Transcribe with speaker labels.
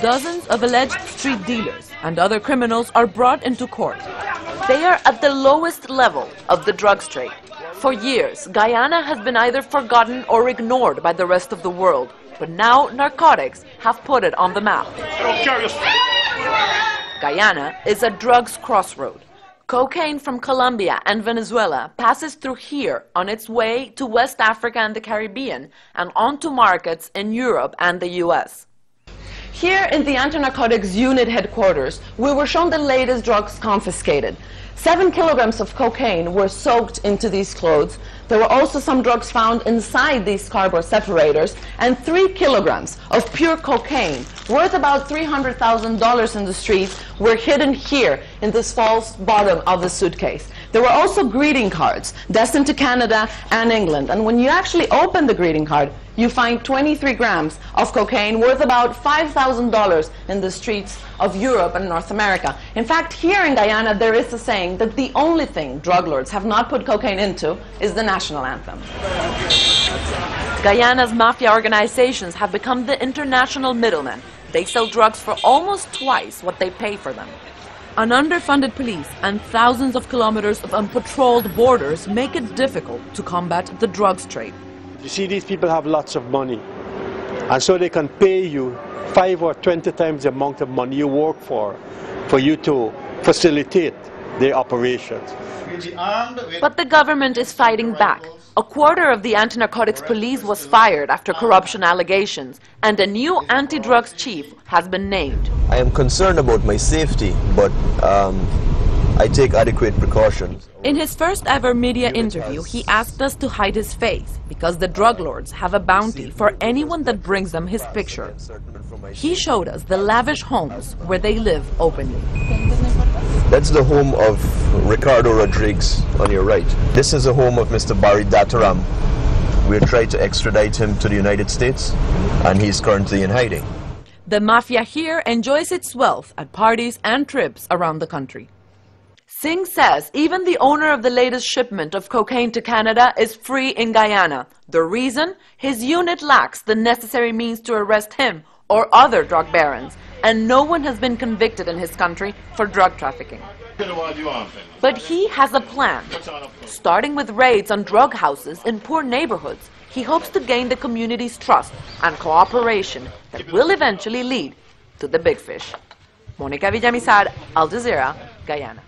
Speaker 1: Dozens of alleged street dealers and other criminals are brought into court. They are at the lowest level of the drugs trade. For years, Guyana has been either forgotten or ignored by the rest of the world. But now narcotics have put it on the map. Guyana is a drugs crossroad. Cocaine from Colombia and Venezuela passes through here on its way to West Africa and the Caribbean and onto markets in Europe and the US. Here in the anti-narcotics unit headquarters, we were shown the latest drugs confiscated. 7 kilograms of cocaine were soaked into these clothes. There were also some drugs found inside these cardboard separators, and 3 kilograms of pure cocaine, worth about $300,000 in the streets, were hidden here in this false bottom of the suitcase. There were also greeting cards destined to Canada and England, and when you actually open the greeting card, you find 23 grams of cocaine worth about $5,000 in the streets of Europe and North America. In fact, here in Guyana, there is a saying that the only thing drug lords have not put cocaine into is the national anthem. Guyana's mafia organizations have become the international middlemen. They sell drugs for almost twice what they pay for them. An underfunded police and thousands of kilometers of unpatrolled borders make it difficult to combat the drugs trade.
Speaker 2: You see, these people have lots of money, and so they can pay you 5 or 20 times the amount of money you work for you to facilitate their operations.
Speaker 1: But the government is fighting back. A quarter of the anti-narcotics police was fired after corruption allegations, and a new anti-drugs chief has been named.
Speaker 3: I am concerned about my safety, but I take adequate precautions.
Speaker 1: In his first ever media interview, he asked us to hide his face because the drug lords have a bounty for anyone that brings them his picture. He showed us the lavish homes where they live openly.
Speaker 3: That's the home of Ricardo Rodriguez on your right. This is the home of Mr. Barry Dataram. We're trying to extradite him to the United States, and he's currently in hiding.
Speaker 1: The mafia here enjoys its wealth at parties and trips around the country. Singh says even the owner of the latest shipment of cocaine to Canada is free in Guyana. The reason? His unit lacks the necessary means to arrest him or other drug barons, and no one has been convicted in his country for drug trafficking. But he has a plan. Starting with raids on drug houses in poor neighborhoods, he hopes to gain the community's trust and cooperation that will eventually lead to the big fish. Mónica Villamizar, Al Jazeera, Guyana.